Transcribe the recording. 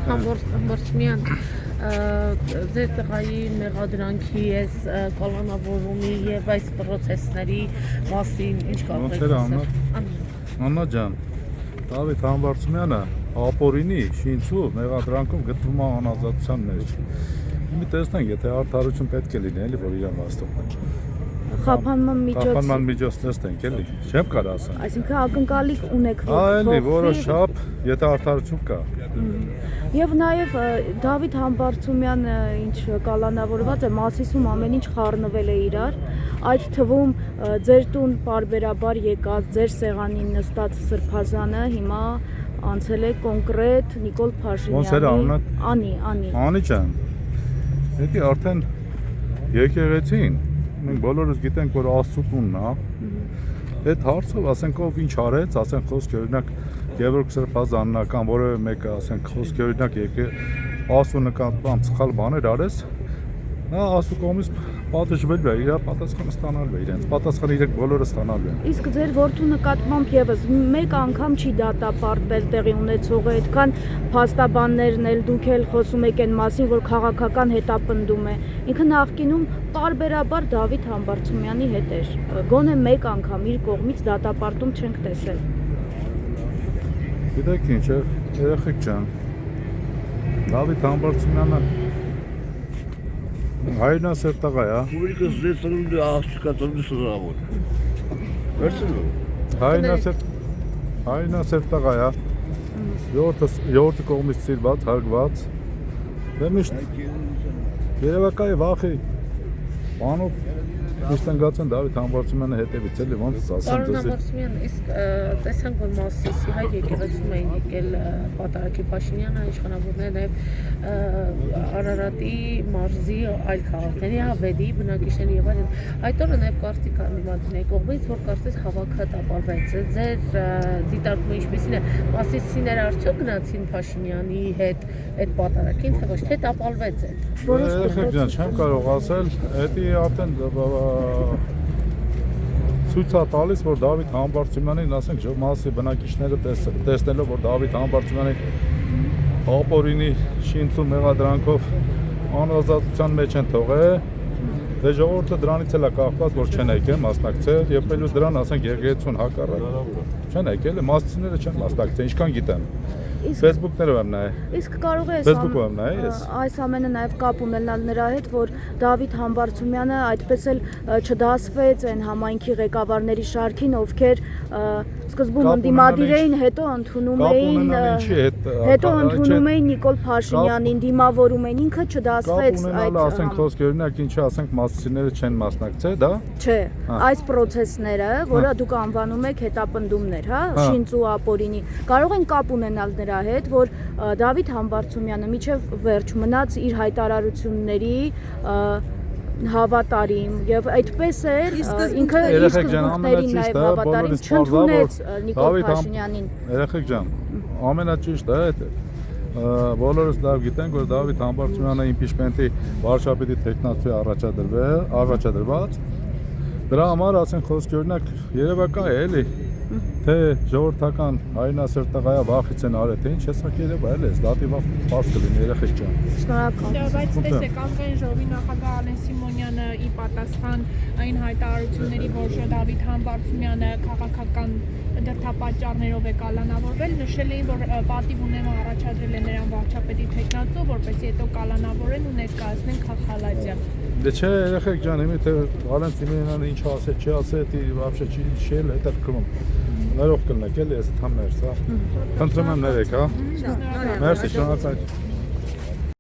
Համբարձումյան ձեր տղայի մեղադրանքի այս կալանավորումի եւ այս պրոցեսների մասին ինչ կարող եք ասել։ Աննա ջան, Դավիթ Համբարձումյանը ապօրինի շինցու մեղադրանքում գտնվում է անազատության մեջ։ Մի տեսնենք, եթե արդարություն պետք է լինի, էլի որ իրան վաստակն է։ Խափանման միջոց տեսնենք, էլի։ Չեմ կարող ասել։ Այսինքն ակնկալիք ունեք էլի որոշապ, եթե արդարություն կա։ Եվ նաև Դավիթ Համբարձումյանը ինչ կալանավորված է, Մասիսում ամեն ինչ խառնվել է իրար, այդ թվում ձեր տուն պարբերաբար եկած ձեր սեղանին նստած Սրբազանը հիմա անցել է կոնկրետ Նիկոլ Փաշինյանի Անի ջան, դա արդեն եկեղեցին, մենք բոլորս գիտենք, որ Աստծո տունն է, այդ հարցով ասենք ով ինչ արեց, ասենք խոսք օրինակ Գևորգ Սրբազանն կամ որևէ մեկը ասենք խոսք օրինակ Աստծո նկատմամբ սխալ բաներ արեց, նա Աստծո կողմից պատժվել է, իր պատասխանը ստանալու է իրենց, պատասխանը իրենք բոլորը ստանալու են։ Իսկ ձեր որդու նկատմամբ եւս մեկ անգամ չի դատապարտել տեղի ունեցողը, այդքան փաստաբաններն էլ դուք էլ խոսում եք այն մասին, որ քաղաքական հետապնդում է։ Ինքը նախկինում տարբերաբար Դավիթ Համբարձումյանի հետ էր։ Գոնե մեկ անգամ իր կողմից դատապարտում չենք տեսել։ Գիտեք ինչ է, երեխեք ջան, Դավիթ Համբարձումյանը հայրենասեր տղա է, Ուղիկը ձեզ ծնունդը աղջիկածնունդը սրավոր։ Վերցնու։ Հայրենասեր տղա է, յորտը կողմից սիրված, հարգված, դե միշտ երևակայի վախի, բանով միշտ ընգացեն Դավիթ Համբարձումյանը հետևից էլի ոնց ասեմ Պարոն Համբարձումյան, իսկ տեսանք, որ Մասիսի հայր եկեղեցում էին եկել Պատարագի Փաշինյանը, իշխանավորները, նաև Արարատի մարզի այլ քաղաքների, Հավեդի բնակիչների եւ այլն։ Այդ օրը նաև կարծիք անիմատների կողմից, որ կարծես հավաքը տապալվեց։ Ձեր դիտարկումը ինչպիսին է, Մասիսիները արդյոք գնացին Փաշինյանի հետ այդ պատարագին, թե ոչ, թե տապալվեց այդ։ Երեխեք ջան, չեմ կարող ասել, դա արդեն ցույց է տալիս, որ Դավիթ Համբարձումյանին, ասենք, Մասի բնակիչները տեսնելով, որ Դավիթ Համբարձումյանի ապօրինի շինցու մեղադրանքով անազատության մեջ են թողել, դե ժողովուրդը դրանից էլ է կախված, որ չեն եկել մասնակցել, եւ ելույթ դրան, ասենք, եկեղեցուն հակառակ չեն եկել, մասցիները չեն մասնակցել, ինչքան գիտեմ։ Facebook-ներով եմ նայել։ Իսկ կարող է այս ամենը նաև կապ ունենալ նրա հետ, որ Դավիթ Համբարձումյանը այդպես էլ չդասվեց այն համայնքի ղեկավարների շարքին, ովքեր սկզբում ընդդիմադիր էին, հետո ընդունում էին Նիկոլ Փաշինյանին, դիմավորում էին, ինքը չդասվեց այդ ասենք խոսքի օրինակ ինչի ասենք մասցիները չեն մասնակցել, դա։ Չէ, այս պրոցեսները, որը դուք անվանում եք հետապնդումներ, հա, շինծու ապօրինի, կարող են կապ ունենալ նրա հետ, որ Դավիթ Համբարձումյանը միջև վերջ մնաց իր հայտարարությունների հավատարիմ եւ այդպես էր ինքը իր սկզբունքներին նաեւ հավատարիմ չընդունեց Նիկոլ Փաշինյանին։ Երեխեք ջան, ամենաճիշտը այդ է։ Բոլորս լավ գիտենք, որ Դավիթ Համբարձումյանը իմպիչմենտի վարչապետի տեխնացու առաջադրված։ Դրա համար ասենք խոսքի օրինակ երևակա է էլի, թե ժողովրդական հայրենասեր տղայա վախից են արել, թե ինչ հեսա երևա էլ է, դատի վախ պարզ կլինի երեխեք ջան։ Շնորհակալ։ Բայց տեսեք, Ազգային ժողովի նախագահ Ալեն Սիմոնյանը ի պատասխան այն հայտարարությունների, որ Դավիթ Համբարձումյանը քաղաքական դրդապատճառներով է կալանավորվել, նշել էին, որ պատիվ ունենալը առաջադրել է նրան վարչապետի տեխնացու, որպեսզի հետո կալանավորեն ու ներկայացնեն Խախալաձյան։ Դե չէ, երեխեք ջան, իմի թե Ալեն Սիմոնյանը ինչ ասել, չի ասել, դա вообще չի հետաքրքրում։ Ներող կլնեք էլի, այս համերս, հա։ Խնդրում եմ ներեք, հա։ Մերսի, շնորհակալ։